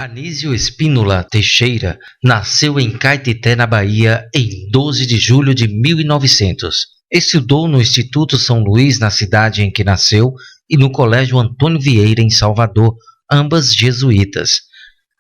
Anísio Spínola Teixeira nasceu em Caetité, na Bahia, em 12 de julho de 1900. Estudou no Instituto São Luís, na cidade em que nasceu, e no Colégio Antônio Vieira, em Salvador, ambas jesuítas.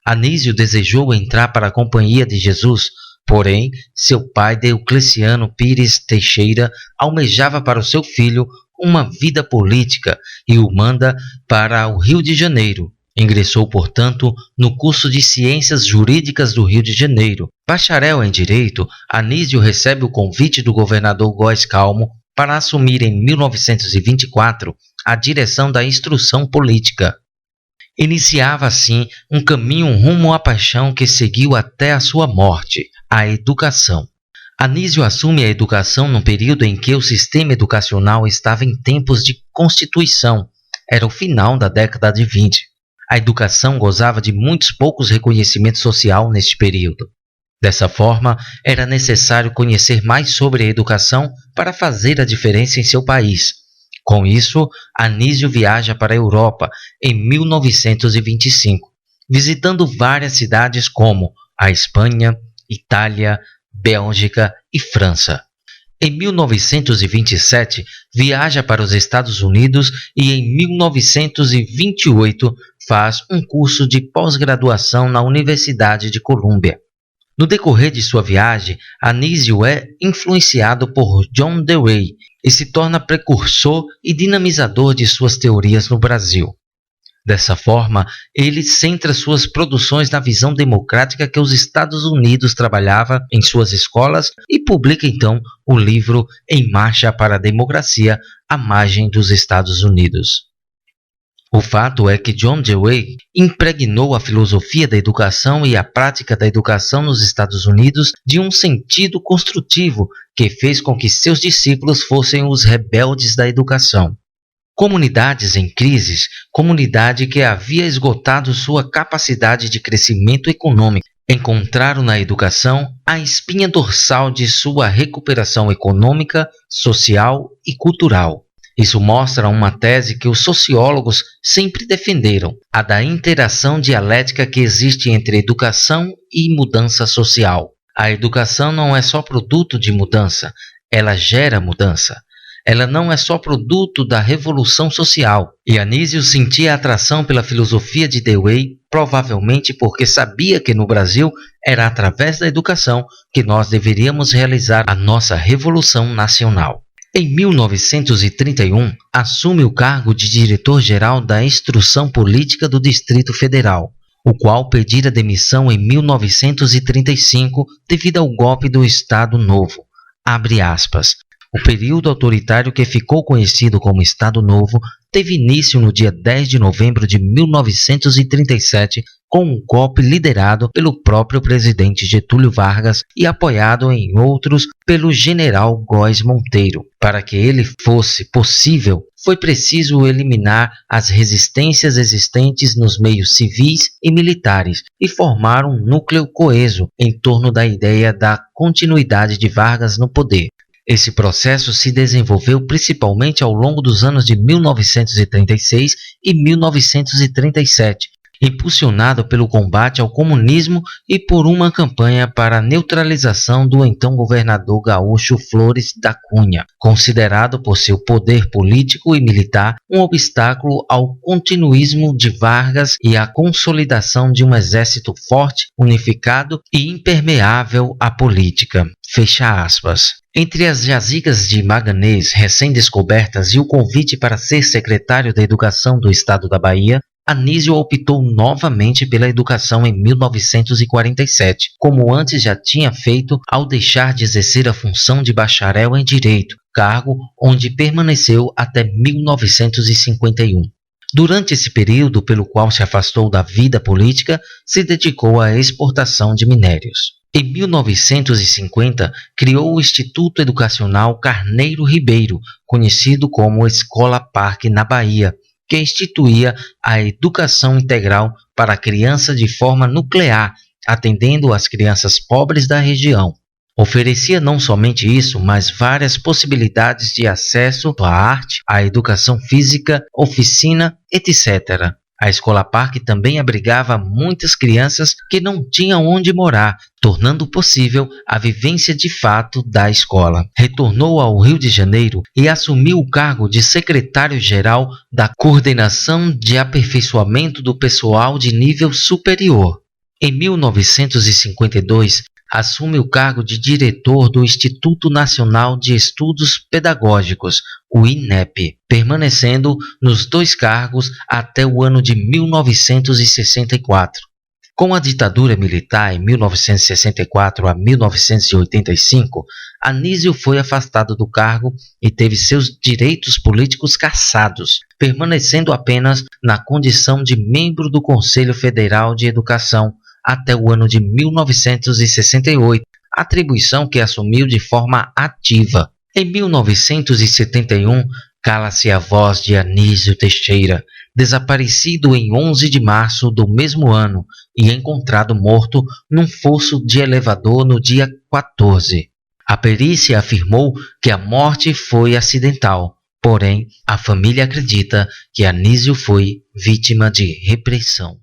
Anísio desejou entrar para a Companhia de Jesus, porém, seu pai, Deocleciano Pires Teixeira, almejava para o seu filho uma vida política e o manda para o Rio de Janeiro. Ingressou, portanto, no curso de Ciências Jurídicas do Rio de Janeiro. Bacharel em Direito, Anísio recebe o convite do governador Góes Calmo para assumir em 1924 a direção da instrução política. Iniciava assim um caminho rumo à paixão que seguiu até a sua morte, a educação. Anísio assume a educação num período em que o sistema educacional estava em tempos de constituição. Era o final da década de 20. A educação gozava de muitos poucos reconhecimento social neste período. Dessa forma, era necessário conhecer mais sobre a educação para fazer a diferença em seu país. Com isso, Anísio viaja para a Europa em 1925, visitando várias cidades como a Espanha, Itália, Bélgica e França. Em 1927, viaja para os Estados Unidos e em 1928 faz um curso de pós-graduação na Universidade de Colômbia. No decorrer de sua viagem, Anísio é influenciado por John Dewey e se torna precursor e dinamizador de suas teorias no Brasil. Dessa forma, ele centra suas produções na visão democrática que os Estados Unidos trabalhava em suas escolas e publica então o livro Em Marcha para a Democracia, à margem dos Estados Unidos. O fato é que John Dewey impregnou a filosofia da educação e a prática da educação nos Estados Unidos de um sentido construtivo que fez com que seus discípulos fossem os rebeldes da educação. Comunidades em crises, comunidade que havia esgotado sua capacidade de crescimento econômico, encontraram na educação a espinha dorsal de sua recuperação econômica, social e cultural. Isso mostra uma tese que os sociólogos sempre defenderam, a da interação dialética que existe entre educação e mudança social. A educação não é só produto de mudança, ela gera mudança. Ela não é só produto da revolução social. E Anísio sentia atração pela filosofia de Dewey, provavelmente porque sabia que no Brasil era através da educação que nós deveríamos realizar a nossa revolução nacional. Em 1931, assume o cargo de diretor-geral da Instrução Política do Distrito Federal, o qual pedira demissão em 1935 devido ao golpe do Estado Novo. Abre aspas. O período autoritário que ficou conhecido como Estado Novo teve início no dia 10 de novembro de 1937 com um golpe liderado pelo próprio presidente Getúlio Vargas e apoiado em outros pelo general Góes Monteiro. Para que ele fosse possível, foi preciso eliminar as resistências existentes nos meios civis e militares e formar um núcleo coeso em torno da ideia da continuidade de Vargas no poder. Esse processo se desenvolveu principalmente ao longo dos anos de 1936 e 1937, impulsionado pelo combate ao comunismo e por uma campanha para a neutralização do então governador gaúcho Flores da Cunha, considerado por seu poder político e militar um obstáculo ao continuismo de Vargas e à consolidação de um exército forte, unificado e impermeável à política. Fecha aspas. Entre as jazigas de manganês recém-descobertas e o convite para ser secretário da Educação do Estado da Bahia, Anísio optou novamente pela educação em 1947, como antes já tinha feito ao deixar de exercer a função de bacharel em Direito, cargo onde permaneceu até 1951. Durante esse período pelo qual se afastou da vida política, se dedicou à exportação de minérios. Em 1950, criou o Instituto Educacional Carneiro Ribeiro, conhecido como Escola Parque na Bahia, que instituía a educação integral para a criança de forma nuclear, atendendo às crianças pobres da região. Oferecia não somente isso, mas várias possibilidades de acesso à arte, à educação física, oficina, etc. A Escola Parque também abrigava muitas crianças que não tinham onde morar, tornando possível a vivência de fato da escola. Retornou ao Rio de Janeiro e assumiu o cargo de secretário-geral da Coordenação de Aperfeiçoamento do Pessoal de Nível Superior. Em 1952, assume o cargo de diretor do Instituto Nacional de Estudos Pedagógicos, o INEP, permanecendo nos dois cargos até o ano de 1964. Com a ditadura militar em 1964 a 1985, Anísio foi afastado do cargo e teve seus direitos políticos cassados, permanecendo apenas na condição de membro do Conselho Federal de Educação até o ano de 1968, atribuição que assumiu de forma ativa. Em 1971, cala-se a voz de Anísio Teixeira, desaparecido em 11 de março do mesmo ano e encontrado morto num fosso de elevador no dia 14. A perícia afirmou que a morte foi acidental, porém, a família acredita que Anísio foi vítima de repressão.